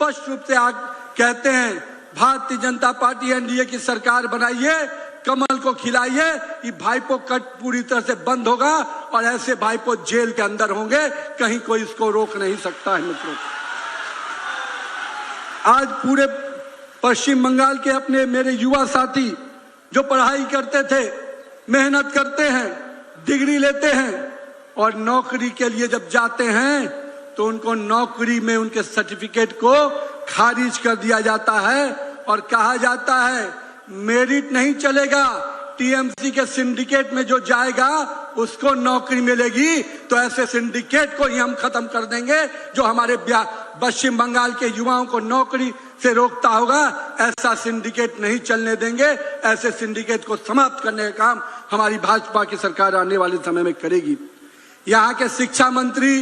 स्पष्ट रूप से कहते हैं भारतीय जनता पार्टी एनडीए की सरकार बनाइए, कमल को खिलाइए, ये भाईपो कट पूरी तरह से बंद होगा और ऐसे भाईपो जेल के अंदर होंगे, कहीं कोई इसको रोक नहीं सकता है। मित्रों, आज पूरे पश्चिम बंगाल के अपने मेरे युवा साथी जो पढ़ाई करते थे, मेहनत करते हैं, डिग्री लेते हैं और नौकरी के लिए जब जाते हैं तो उनको नौकरी में उनके सर्टिफिकेट को खारिज कर दिया जाता है और कहा जाता है मेरिट नहीं चलेगा, टीएमसी के सिंडिकेट में जो जाएगा उसको नौकरी मिलेगी। तो ऐसे सिंडिकेट को ही हम खत्म कर देंगे जो हमारे पश्चिम बंगाल के युवाओं को नौकरी से रोकता होगा। ऐसा सिंडिकेट नहीं चलने देंगे, ऐसे सिंडिकेट को समाप्त करने का काम हमारी भाजपा की सरकार आने वाले समय में करेगी। यहाँ के शिक्षा मंत्री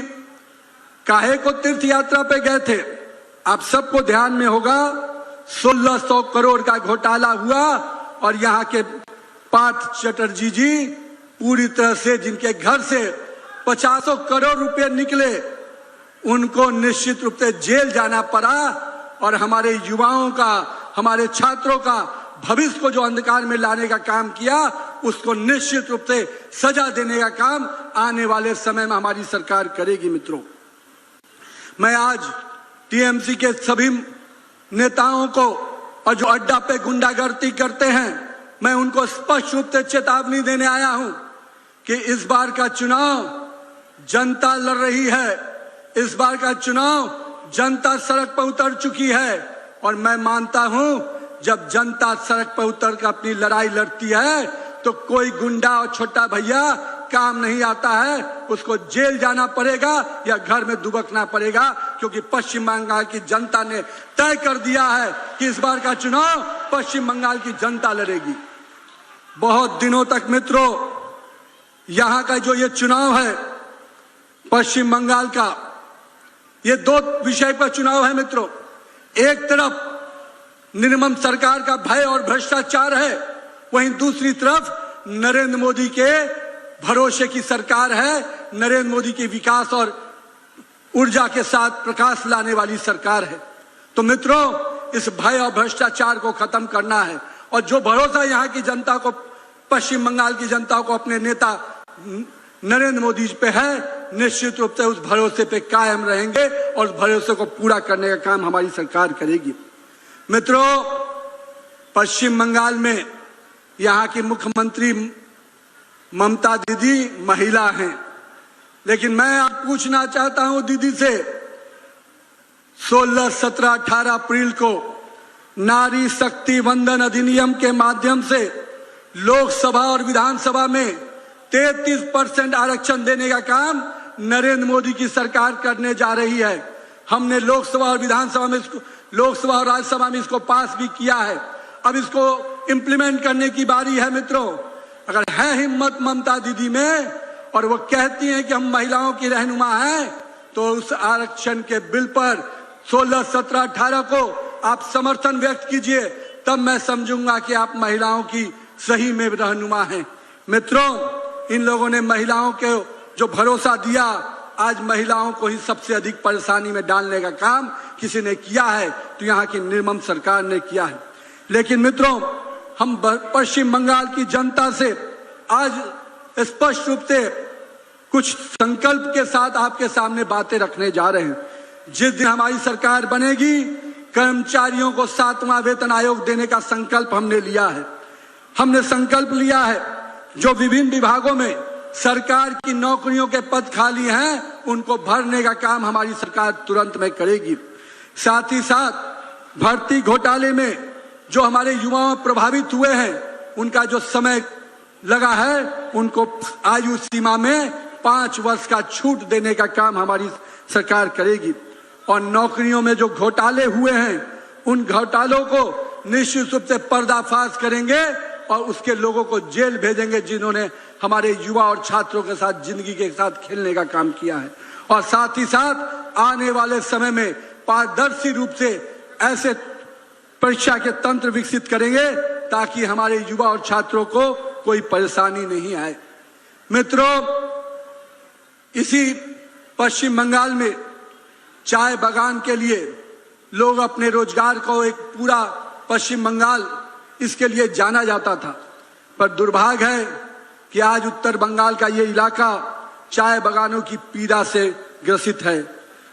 काहे को तीर्थ यात्रा पे गए थे? आप सबको ध्यान में होगा 1600 करोड़ का घोटाला हुआ और यहाँ के पार्थ चटर्जी जी पूरी तरह से जिनके घर से 50 करोड़ रुपए निकले उनको निश्चित रूप से जेल जाना पड़ा और हमारे युवाओं का, हमारे छात्रों का भविष्य को जो अंधकार में लाने का काम किया उसको निश्चित रूप से सजा देने का काम आने वाले समय में हमारी सरकार करेगी। मित्रों, मैं आज टीएमसी के सभी नेताओं को और जो अड्डा पे गुंडागर्दी करते हैं, मैं उनको स्पष्ट रूप से चेतावनी देने आया हूं कि इस बार का चुनाव जनता लड़ रही है, इस बार का चुनाव जनता सड़क पर उतर चुकी है और मैं मानता हूं जब जनता सड़क पर उतर कर अपनी लड़ाई लड़ती है तो कोई गुंडा और छोटा भैया काम नहीं आता है, उसको जेल जाना पड़ेगा या घर में दुबकना पड़ेगा, क्योंकि पश्चिम बंगाल की जनता ने तय कर दिया है कि इस बार का चुनाव पश्चिम बंगाल की जनता लड़ेगी। बहुत दिनों तक मित्रों यहाँ का जो ये चुनाव है पश्चिम बंगाल का, ये दो विषय पर चुनाव है मित्रों। एक तरफ निर्मम सरकार का भय और भ्रष्टाचार है, वहीं दूसरी तरफ नरेंद्र मोदी के भरोसे की सरकार है, नरेंद्र मोदी के विकास और ऊर्जा के साथ प्रकाश लाने वाली सरकार है। तो मित्रों, इस भय और भ्रष्टाचार को खत्म करना है और जो भरोसा यहाँ की जनता को, पश्चिम बंगाल की जनता को अपने नेता नरेंद्र मोदी पे है, निश्चित रूप से उस भरोसे पे कायम रहेंगे और उस भरोसे को पूरा करने का काम हमारी सरकार करेगी। मित्रों, पश्चिम बंगाल में यहाँ की मुख्यमंत्री ममता दीदी महिला हैं, लेकिन मैं आप पूछना चाहता हूं दीदी से, 16, 17, 18 अप्रैल को नारी शक्ति वंदन अधिनियम के माध्यम से लोकसभा और विधानसभा में 33% आरक्षण देने का काम नरेंद्र मोदी की सरकार करने जा रही है। हमने लोकसभा और विधानसभा में इसको, लोकसभा और राज्यसभा में इसको पास भी किया है। अब इसको इंप्लीमेंट करने की बारी है। मित्रों, अगर है हिम्मत ममता दीदी में और वो कहती हैं कि हम महिलाओं की रहनुमा हैं, तो उस आरक्षण के बिल पर 16, 17, 18 को आप समर्थन व्यक्त कीजिए, तब मैं समझूंगा कि आप महिलाओं की सही में रहनुमा हैं। मित्रों, इन लोगों ने महिलाओं के जो भरोसा दिया, आज महिलाओं को ही सबसे अधिक परेशानी में डालने का काम किसी ने किया है, तो यहाँ की निर्मम सरकार ने किया है। लेकिन मित्रों, हम पश्चिम बंगाल की जनता से आज स्पष्ट रूप से कुछ संकल्प के साथ आपके सामने बातें रखने जा रहे हैं। जिस दिन हमारी सरकार बनेगी, कर्मचारियों को 7वां वेतन आयोग देने का संकल्प हमने लिया है। हमने संकल्प लिया है जो विभिन्न विभागों में सरकार की नौकरियों के पद खाली हैं, उनको भरने का काम हमारी सरकार तुरंत में करेगी। साथ ही साथ भर्ती घोटाले में जो हमारे युवा प्रभावित हुए हैं, उनका जो समय लगा है, उनको आयु सीमा में 5 वर्ष का छूट देने का काम हमारी सरकार करेगी। और नौकरियों में जो घोटाले हुए हैं, उन घोटालों को निश्चित रूप से पर्दाफाश करेंगे और उसके लोगों को जेल भेजेंगे जिन्होंने हमारे युवा और छात्रों के साथ जिंदगी के साथ खेलने का काम किया है। और साथ ही साथ आने वाले समय में पारदर्शी रूप से ऐसे परीक्षा के तंत्र विकसित करेंगे ताकि हमारे युवा और छात्रों को कोई परेशानी नहीं आए। मित्रों, इसी पश्चिम बंगाल में चाय बागान के लिए लोग अपने रोजगार को एक पूरा पश्चिम बंगाल इसके लिए जाना जाता था। पर दुर्भाग्य है कि आज उत्तर बंगाल का ये इलाका चाय बागानों की पीड़ा से ग्रसित है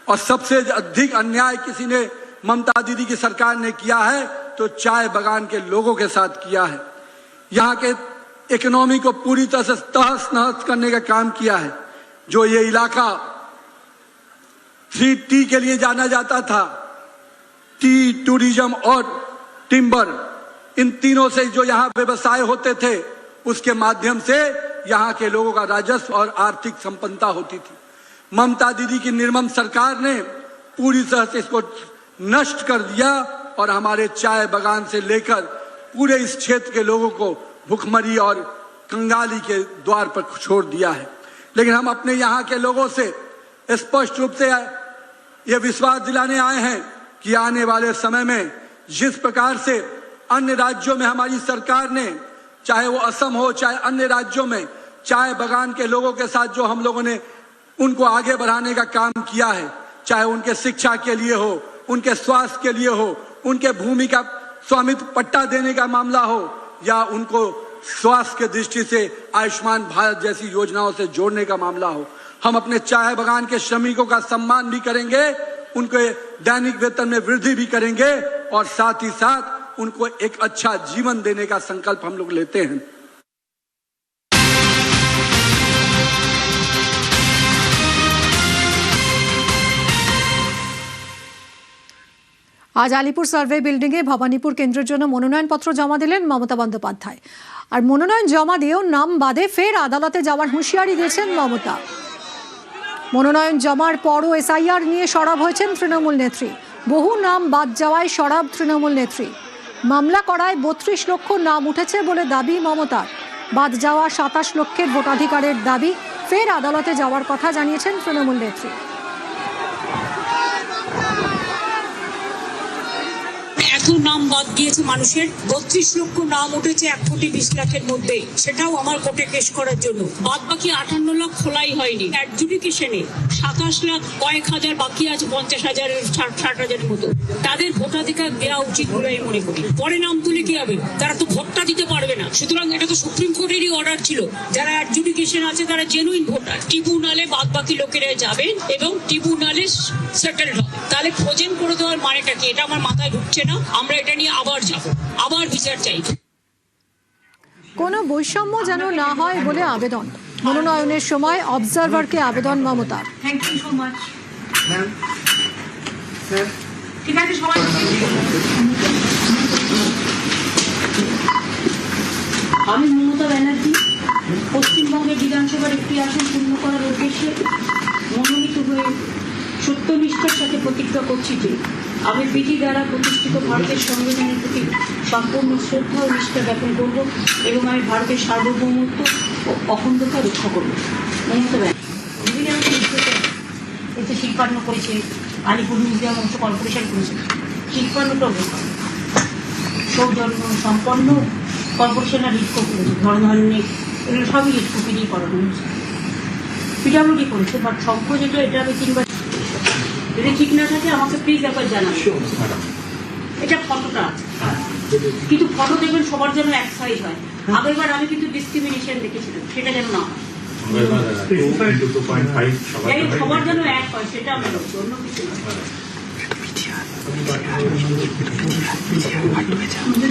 और सबसे अधिक अन्याय किसी ने ममता दीदी की सरकार ने किया है तो चाय बागान के लोगों के साथ किया है। यहाँ के इकोनॉमी को पूरी तरह से तहस नहस करने का काम किया है। जो ये इलाका 3T के लिए जाना जाता था, टी, टूरिज्म और टिम्बर, इन तीनों से जो यहाँ व्यवसाय होते थे उसके माध्यम से यहाँ के लोगों का राजस्व और आर्थिक संपन्नता होती थी। ममता दीदी की निर्मम सरकार ने पूरी तरह से इसको नष्ट कर दिया और हमारे चाय बागान से लेकर पूरे इस क्षेत्र के लोगों को भुखमरी और कंगाली के द्वार पर छोड़ दिया है। लेकिन हम अपने यहाँ के लोगों से स्पष्ट रूप से ये विश्वास दिलाने आए हैं कि आने वाले समय में जिस प्रकार से अन्य राज्यों में हमारी सरकार ने, चाहे वो असम हो चाहे अन्य राज्यों में, चाय बागान के लोगों के साथ जो हम लोगों ने उनको आगे बढ़ाने का काम किया है, चाहे उनके शिक्षा के लिए हो, उनके स्वास्थ्य के लिए हो, उनके भूमि का स्वामित्व पट्टा देने का मामला हो या उनको स्वास्थ्य की दृष्टि से आयुष्मान भारत जैसी योजनाओं से जोड़ने का मामला हो, हम अपने चाय बागान के श्रमिकों का सम्मान भी करेंगे, उनके दैनिक वेतन में वृद्धि भी करेंगे और साथ ही साथ उनको एक अच्छा जीवन देने का संकल्प हम लोग लेते हैं। आज आलिपुर सार्वे बिल्डिंगे भवानीपुर केंद्रेर जन्य मनोनयनपत्र जमा दिलेन ममता बंदोपाध्याय। और मनोनयन जमा दिएও नाम बादे फेर आदालते जाওয়ার হুঁশিয়ারি দিয়েছেন মমতা। मनोनयन जमार परও एसआईआर নিয়ে সরব হয়েছেন তৃণমূল নেত্রী। বহু নাম বাদ যাওয়ায় সরব তৃণমূল নেত্রী। মামলা করায় 32 লক্ষ নাম উঠেছে বলে দাবি মমতার। বাদ যাওয়া 27 লক্ষের ভোটাধিকারের দাবি ফের আদালতে যাওয়ার কথা জানিয়েছেন তৃণমূল নেত্রী। এত নাম বাদ গিয়েছে মানুষের, 32 লক্ষ নাম উঠেছে 1 কোটি 20 লাখের মধ্যে, সেটাও আমার কোর্টে কেস করার জন্য। বাদ বাকি 58 লাখ খোলাই হয়নি। অ্যাডজুডিকেশনে 27 লাখ কয়েক হাজার বাকি আছে, 50,000 60,000 মতো। তাদের ভোটাধিকার দেওয়া উচিত বলে আমি মনে করি। পরে নাম তুলে কি হবে? তারা তো ভোটটা দিতে পারবে না। সুতরাং এটা তো সুপ্রিম কোর্টেরই অর্ডার ছিল, যারা অ্যাডজুডিকেশন আছে তারা জেনুইন ভোটার, ট্রিবিউনালে বাদ বাকি লোকেরা যাবেন এবং ট্রিবিউনালে সেটেলড হবে। তাহলে ফ্রোজেন করে দেওয়ার মানেটা কি? এটা আমার মাথায় ঢুকছে না। আমরা এটা নিয়ে আবার যাব, আবার বিচার চাই। কোনো বৈষম্য যেন না হয় বলে আবেদন। মনোনয়নের সময় অবজারভারকে আবেদন মমতার। Thank you so much ma'am. ঠিক আছে সবাই। আমি মমতা ব্যানার্জি পশ্চিমবঙ্গের বিধানসভার একটি আসন পূর্ণ করার উদ্দেশ্যে মনোনীত হয়ে সত্যনিষ্ঠার সাথে প্রতিজ্ঞা করছি যে আমি বিধি দ্বারা প্রতিষ্ঠিত ভারতের সংবিধানের প্রতি সম্পূর্ণ শ্রদ্ধা ও নিষ্ঠা জ্ঞাপন করব এবং আমি ভারতের সার্বভৌমত্ব ও অখণ্ডতা রক্ষা করব। মমতা ব্যানার্জি এতে শিল্পান্ন করেছে, আলিপুর মিউজিয়াম অংশ কর্পোরেশন করেছে, শিল্পান্নটা সৌজন্য সম্পন্ন কর্পোরেশনের লিড করেছে, ধর্মধারণে এগুলো সবই লিড কপি দিয়ে করানো হয়েছে। পিডাব্লিউডি করেছে, বাট সভ্য যেটা এটা আমি 3 বার, যদি ঠিক না থাকে আমাকে প্লিজ একবার জানাবেন। এটা ফটোটা আছে, কিন্তু ফটো দেখবেন সবার জন্য এক সাইজ হয়। আগেরবার আমি কিন্তু ডিসক্রিমিনেশন দেখেছিলাম, সেটা যেন না হয়, সবার জন্য এক হয়, সেটা আমি অন্য কিছু না।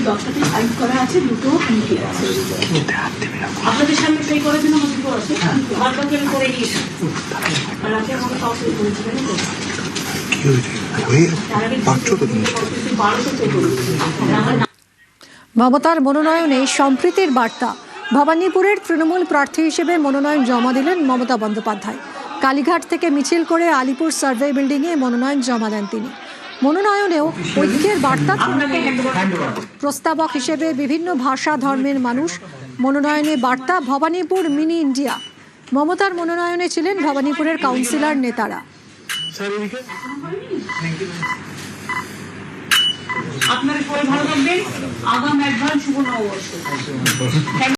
দশটাতে ফাইট করা আছে, দুটো হুমকি আছে। আপনাদের সামনে সেই করার জন্য হুমকি আছে, বাদ বাকি আমি করে দিয়েছি। আর আপনি আমাকে সব সই করেছিলেন। মমতার মনোনয়নে সম্প্রীতির বার্তা। ভবানীপুরের তৃণমূল প্রার্থী হিসেবে মনোনয়ন জমা দিলেন মমতা বন্দ্যোপাধ্যায়। কালীঘাট থেকে মিছিল করে আলিপুর সার্ভে বিল্ডিংয়ে মনোনয়ন জমা দেন তিনি। মনোনয়নেও ঐক্যের বার্তা। প্রস্তাবক হিসেবে বিভিন্ন ভাষা ধর্মের মানুষ। মনোনয়নে বার্তা ভবানীপুর মিনি ইন্ডিয়া। মমতার মনোনয়নে ছিলেন ভবানীপুরের কাউন্সিলর নেতারা। আপনারা সবাই ভালো থাকবেন। আগাম অ্যাডভান্স শুভ নববর্ষ।